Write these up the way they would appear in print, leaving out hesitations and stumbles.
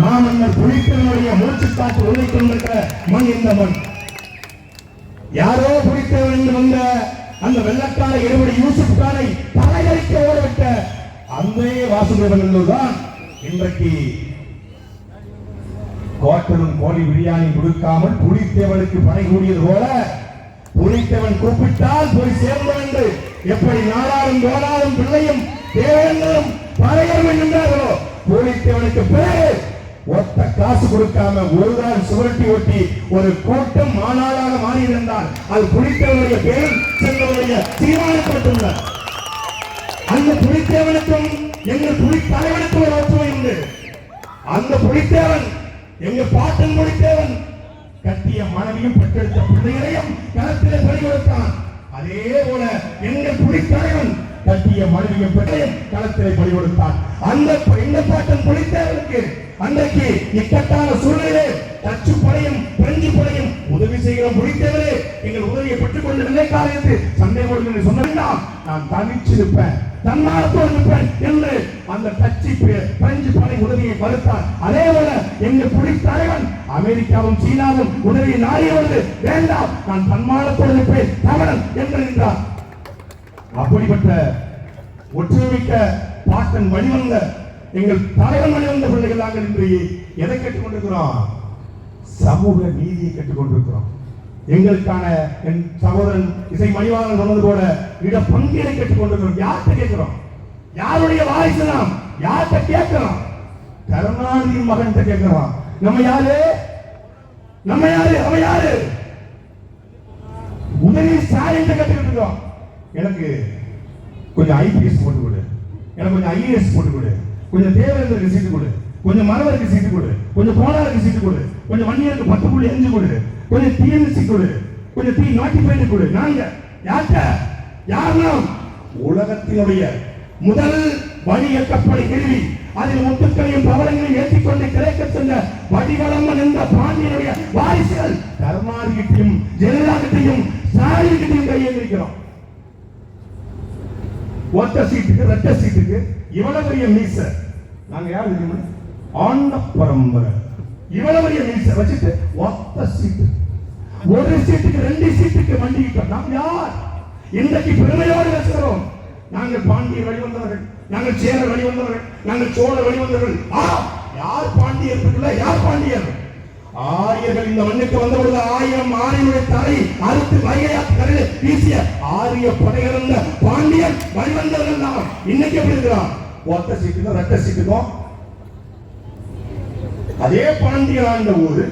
மாமன்னர் புலித்தேவனுடைய மூச்சு காற்று உழைத்துக் கொண்டிருக்கிற மண் இந்த மண். யாரோ புலித்தேவன் என்று வந்த அந்த வெள்ளக்கார இருபடி யூசுப் கானை தலையறிக்க ஓடவிட்ட அந்த வாசுதேவன் தான் இன்றைக்கு கோட்டனும் கோழி பிரியாணி கொடுக்காமல் புலித்தேவனுக்கு படை கூடியது போல புலித்தேவன் கூப்பிட்டால் போய் சேர்ந்தோம் என்று எப்படி நாடாரும் கோடாரும் பிள்ளையும் தேவேந்திரம் பறையரும் என்கின்றார்களோ புலித்தேவனுக்கு பிறகு ஒத்த காசு கொடுக்காம ஒரு நாள் சுவரட்டி ஒட்டி ஒரு கூட்டம் மாநாடாக மாறியிருந்தால் அது புலித்தேவனுடைய பேரில் சென்றவருடைய தீர்மானப்பட்டுள்ள அந்த புலித்தேவனுக்கும் எங்கள் புலி தலைவனுக்கும் ஒரு ஒற்றுமை உண்டு. அந்த புலித்தேவன் எங்கள் பாட்டன் புலித்தேவன் கட்டிய மனைவியும் பெற்றெடுத்த பிள்ளைகளையும் களத்திலே பறி கொடுத்தான். அதே போல எங்கள் புலித்தலைவன் கட்டிய மனைவியும் பெற்றையும் களத்திலே பறி கொடுத்தான். அந்த எங்கள் பாட்டன் புலித்தேவனுக்கு அன்றைக்கு இக்கட்டான சூழ்நிலை டச்சு படையும் பிரெஞ்சு படையும் உதவி செய்கிற புலித்தேவரே எங்கள் உதவியை பெற்றுக் கொண்டு நிலை காரியத்து சண்டை போடுங்கள் சொன்ன வேண்டாம், நான் தனிச்சு இருப்பேன், தன்னார்த்தோடு இருப்பேன் என்று அந்த டச்சு பிரெஞ்சு படை உதவியை மறுத்தார். அதே போல எங்கள் புலி தலைவன் அமெரிக்காவும் சீனாவும் உதவியை நாடியவர்கள் வேண்டாம், நான் தன்மானத்தோடு இருப்பேன் தமிழன் என்று நின்றார். அப்படிப்பட்ட ஒற்றுமிக்க பாட்டன் வழிவந்த எங்கள் தலைவன் வழிவந்த பிள்ளைகள் நாங்கள் இன்று எதை கேட்டுக் கொண்டிருக்கிறோம்? சமூக நீதியை கேட்டுக் கொண்டிருக்கிறோம். எங்களுக்கான என் சகோதரன் இசை மணிவாளன் சொன்னது போல இட பங்கீடை கேட்டுக் கொண்டிருக்கிறோம். யார்கிட்ட கேட்கிறோம்? யாருடைய வாரிசு நாம்? யார்கிட்ட கேட்கிறோம்? கருணாநிதியின் மகன் கேட்கிறோம். நம்ம யாரு? நம்ம யாரு? அவ யாரு? உதவி ஸ்டாலின் கேட்டுக்கிட்டு இருக்கோம். எனக்கு கொஞ்சம் ஐபிஎஸ் போட்டு கொடு, எனக்கு கொஞ்சம் ஐஏஎஸ் போட்டு கொடு, கொஞ்சம் தேவேந்திரருக்கு சீட்டு கொடு, கொஞ்சம் மரவருக்கு சீட்டு கொடு, கொஞ்சம் கோணாருக்கு சீட்டு கொடு, கொஞ்சம் வன்னியருக்கு 10.5 கொடு, கொஞ்சம் டிஎன்சி கொடு, கொஞ்சம் டி நோட்டிஃபைடு கொடு. நாங்க யார்? உலகத்தினுடைய முதல் வணிக கப்பலை நிறுவி அதில் முத்துக்களையும் பவளங்களையும் ஏற்றிக்கொண்டு கிழக்க சென்ற வடிவளம்மன் என்ற பாண்டியனுடைய வாரிசுகள் கருணாநிதியும் ஜெயலலிதாவையும் ஸ்டாலின் கையெழுக்கிறோம். ஒத்த சீட்டுக்கு ரெட்ட சீட்டுக்கு இவ்வளவு பெரிய மீச நாங்க யார் தெரியுமா? ஆண்ட பரம்பரை. இவ்வளவு பெரிய மீச வச்சுட்டு ஒத்த சீட்டு, ஒரு சீட்டுக்கு 2 சீட்டுக்கு வண்டிக்கிட்டோம். நாம் யார்? இன்றைக்கு பெருமையோடு பேசுகிறோம். நாங்கள் பாண்டியர் வழிவந்தவர்கள், நாங்கள் சேரர் வழிவந்தவர்கள், நாங்கள் சோழர் வழிவந்தவர்கள். யார் பாண்டியர்? யார் பாண்டியர்? ஆரியர்கள் இந்த மண்ணுக்கு வந்த பொழுது 1000 ஆரியனுடைய தலை அறுத்து வைகையாற்று கரையில் வீசிய ஆரிய படையிறந்த பாண்டியன் வழிவந்தவர்கள் தான். இன்னைக்கு எப்படி இருக்கிறோம்? ஒத்த சீட்டுக்கும் ரெட்ட சீட்டுக்கும். அதே பாண்டியன் ஆண்ட ஊரு,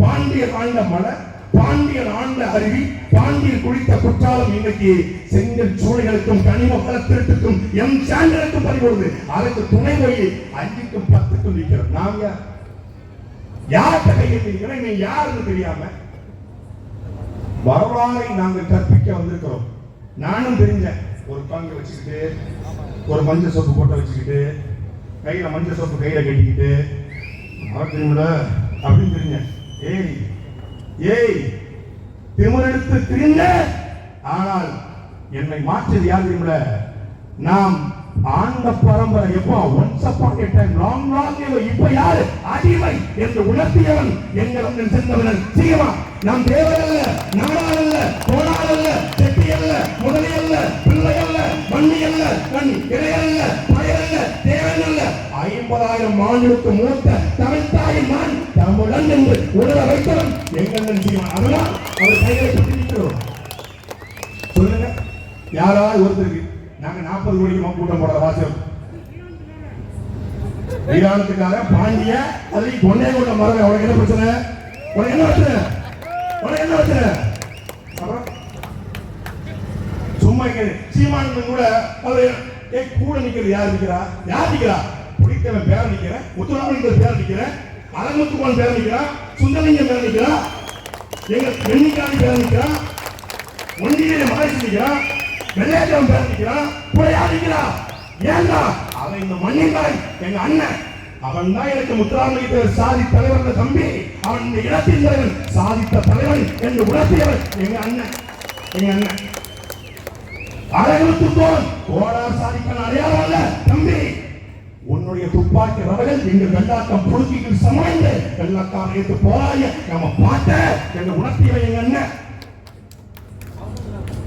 பாண்டியன் ஆண்ட மலை, பாண்டியன் ஆண்ட அருவி, பாண்டியன் குளித்த குற்றாலம் இன்னைக்கு செங்கல் சூளைகளுக்கும் கனிம வளத்திற்கும் எம் சாண்டலுக்கும் பறிபோடுது. அதற்கு துணை வழி 5க்கும் 10க்கும் நிற்கிறோம். நாங்க யார்கிட்ட கையெழுத்திருக்கிறோம்? நீ யாருன்னு தெரியாம வரலாறை நாங்கள் கற்பிக்க வந்திருக்கிறோம். நானும் தெரிஞ்சேன். ஒரு பங்கு வச்சுக்கிட்டு, ஒரு மஞ்சள் சோப்பு போட்ட வச்சுக்கிட்டு, கையில மஞ்சள் சோப்பு கையில கட்டிக்கிட்டு தெரியுமில அப்படின்னு தெரிஞ்சேன். ஏய் திமிரெடுத்து திரிந்த. ஆனால் என்னை மாற்றியது யார் தெரியுமில? நாம் ஆண்ட பரம்பரை. எப்போ? Once upon a time, long இப்ப யாரு? அடிமை என்று உணர்த்தியவன் எங்கள் சென்றவன் சீமா. நாம் தேவர் அல்ல, நாடார் அல்ல, கோடார் அல்ல, செட்டி அல்ல, முதலி அல்ல, பிள்ளை அல்ல, வன்னி அல்ல, கண் இடையல்ல, பயரல்ல, தேவன் அல்ல, 50,000 ஆண்டுக்கு மூத்த தமிழ்த்தாயின் மான் தமிழன் என்று உணர வைத்தவன் எங்கள் சீமான். அதனால் அவர் கைகளை பற்றிருக்கிறோம். சொல்லுங்க, யாராவது ஒருத்தருக்கு நாங்க 40 கோடிக்கு கூட்டம் போடுற வாசம் ஈரானத்துக்காக பாண்டிய அதை கொண்டே கொண்ட மரம். உனக்கு என்ன பிரச்சனை? உனக்கு என்ன பிரச்சனை? உனக்கு என்ன பிரச்சனை? சும்மா சீமான் கூட கூட நிக்கிறது. யார் நிக்கிறா? யார் நிக்கிறா? புலித்தேவன் பேர நிக்கிறேன், முத்துராமலிங்கர் பேர நிக்கிறேன், அலமுத்துமான் பேர நிக்கிறான், சுந்தரலிங்கம் பேர நிக்கிறான், எங்க எண்ணிக்காணி பேர நிக்கிறான், ஒன்றிய மகேஷ் நிக்கிறான், வெள்ளையாட்டம் பேர நிக்கிறான், புலையா நிக்கிறான். ஏன்னா அவன் இந்த மண்ணின்காய் எங்க அண்ணன். அவன் தான் எனக்கு முத்துராமலிங்கர் சாதி தலைவர் தம்பி. அவன் இந்த இடத்தின் தலைவன், சாதித்த தலைவன் என்று உணர்த்தியவன் எங்க அண்ணன். எங்க அண்ணன் அழகுத்துக்கோன் கோடார் சாதிக்கான அடையாளம் அல்ல தம்பி. உன்னுடைய துப்பாக்கி ரவைகள் எங்கள் வெள்ளாட்டம் புழுக்கிகள் சமாய்ந்து வெள்ளக்காரனுக்கு போராய நம்ம பாட்ட என்று உணர்த்தியவை எங்க அண்ணன்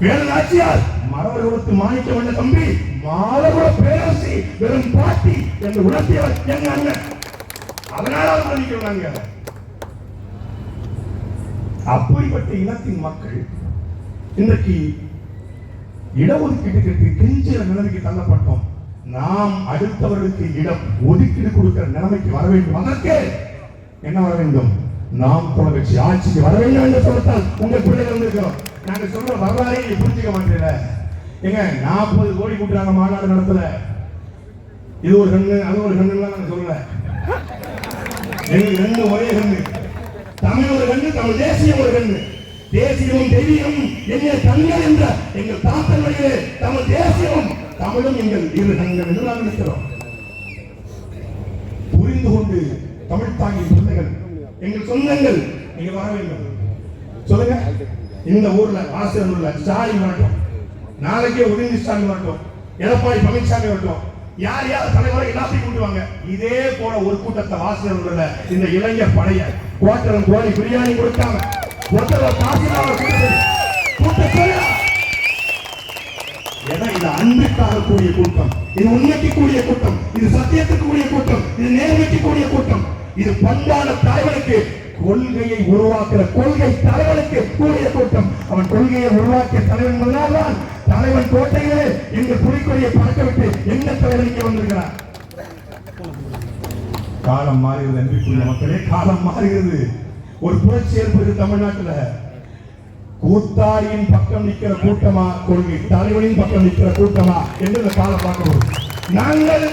வேலுநாச்சியார் மரவர் கொடுத்து மாணிக்க வந்த தம்பி மாதவ பேரரசி வெறும் பாட்டி என்று உணர்த்தியவர் எங்க அண்ணன். அதனால மதிக்கிறாங்க. அப்படிப்பட்ட இனத்தின் மக்கள் இன்றைக்கு இடஒதுக்கீட்டுக்கு கெஞ்சிற நிலைமைக்கு தள்ளப்பட்டோம். நாம் அடுத்தவர்களுக்கு இடம் ஒதுக்கீடு கொடுக்கிற நிலைமைக்கு வர வேண்டும். அதற்கு என்ன வர வேண்டும்? நாம் கட்சி ஆட்சிக்கு வர வேண்டும் என்று சொல்லத்தால் உங்கள் பிள்ளைகள் வந்திருக்கிறோம். நாங்க சொல்ற வரலாறையை நீ புரிஞ்சுக்க மாட்டேல. ஏங்க 40 கோடி கூட்டுறாங்க மாநாடு நடத்தல. இது ஒரு கண்ணு அது ஒரு கண்ணு நாங்க சொல்லல. எங்களுக்கு ரெண்டு ஒரே கண்ணு. தமிழ் ஒரு கண்ணு, தமிழ் தேசியம் ஒரு கண்ணு. தேசியமும் தெய்வீகமும் என்ன கண்கள் என்ற எங்கள் தாத்தனுடைய தமிழ் தேசியமும் தமிழும் எங்கள் இரு கண்கள் என்று நாம் நினைக்கிறோம். புரிந்து கொண்டு தமிழ் தாங்கி பிள்ளைகள் எங்கள் சொந்தங்கள் நீங்க வர வேண்டும். சொல்லுங்க, இந்த ஊர்ல ஆசிரியர் ஸ்டாலின் வரட்டும், நாளைக்கே உதயநிதி ஸ்டாலின் வரட்டும், எடப்பாடி பழனிசாமி வரட்டும், யார் யார் தலைவரை எல்லாத்தையும் கூட்டுவாங்க. இதே போல ஒரு கூட்டத்தை ஆசிரியர் இந்த இளைஞர் படைய கோட்டரம் கோழி பிரியாணி கொடுக்காம இது அன்புக்காக கூடிய கூட்டம், இது உண்மைக்கு கூடிய கூட்டம், இது சத்தியத்துக்கு கூடிய கூட்டம், இது நேர்மைக்கு கூடிய கூட்டம், இது பண்பான தலைவனுக்கு கொள்கையை உருவாக்குற கொள்கை தலைவனுக்கு கூடிய கூட்டம். அவன் கொள்கையை உருவாக்கிய தலைவன் முதலால்தான் தலைவன் கோட்டையிலே எங்கள் புலிக்கொடியை பறக்க விட்டு எந்த தலைவனுக்கு வந்திருக்கிறார். காலம் மாறுகிறது அன்பிற்குரிய மக்களே, காலம் மாறுகிறது. ஒரு புரட்சி ஏற்படுது தமிழ்நாட்டில். கூத்தாடியின் பக்கம் நிற்கிற கூட்டமா, கொள்கை தலைவனின் பக்கம் நிற்கிற கூட்டமா என்று இந்த காலம் பார்க்கணும். நாங்கள்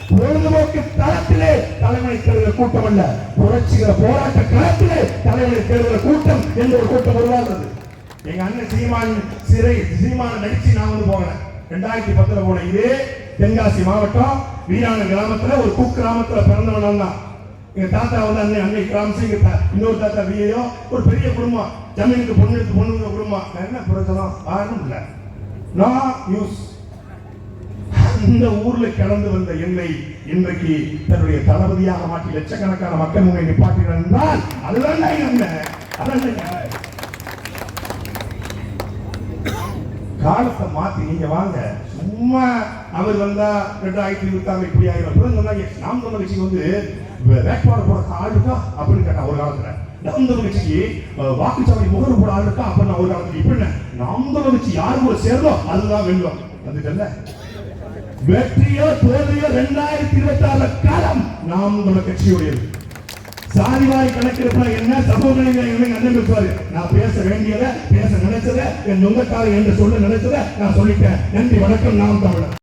பொழுதுபோக்கு தளத்திலே தலைவனை தேடுகிற கூட்டம் அல்ல, புரட்சிகிற போராட்ட களத்திலே தலைவனை தேடுகிற கூட்டம் என்று ஒரு கூட்டம் உருவாகிறது. எங்க அண்ணன் சீமான நடிச்சு நான் வந்து போகிறேன். 2010 போன இதே தென்காசி மாவட்டம் வீரான கிராமத்துல ஒரு குக்கிராமத்துல பிறந்தவன் தான். எங்க தாத்தா வந்து அன்னை கிராமம், இன்னொரு தாத்தா வீயோ, ஒரு பெரிய குடும்பம், ஜமீனுக்கு பொண்ணு குடும்பம். என்ன பிரச்சனம் ஆரம்பம் இல்லை. நான் நியூஸ் இந்த ஊர்ல கிடந்து வந்த என்னை இன்றைக்கு தன்னுடைய தளபதியாக மாற்றி லட்சக்கணக்கான மக்கள் உங்களை நிப்பாட்டினால் அதுதான் காலத்தை மாத்தி நீங்க வாங்க. சும்மா அவர் வந்தா 2026 இப்படி ஆயிரம் நாம் தமிழ் கட்சிக்கு வந்து வேட்பாளர் போட ஆள் இருக்கா அப்படின்னு கேட்டா ஒரு காலத்துல, நாம் தமிழ் கட்சிக்கு வாக்குச்சாவடி முகர் போட ஆள் இருக்கா அப்படின்னு ஒரு காலத்துல. இப்ப நாம் தமிழ் கட்சி யாரு கூட சேர்ந்தோ அதுதான் வெல்லும். அதுக்கல்ல வெற்றியோ தோல்வியோ 2026 காலம் நாம் தமிழ் கட்சியுடையது. சாதிவாரி கணக்கெடுப்பா என்ன சமூக அண்ணன் பேசுவாரு. நான் பேச வேண்டியதை பேச நினைச்சதை என் சொந்தக்காரன் என்று சொல்ல நினைச்சதை நான் சொல்லிட்டேன். நன்றி, வணக்கம். நாம் தமிழர்.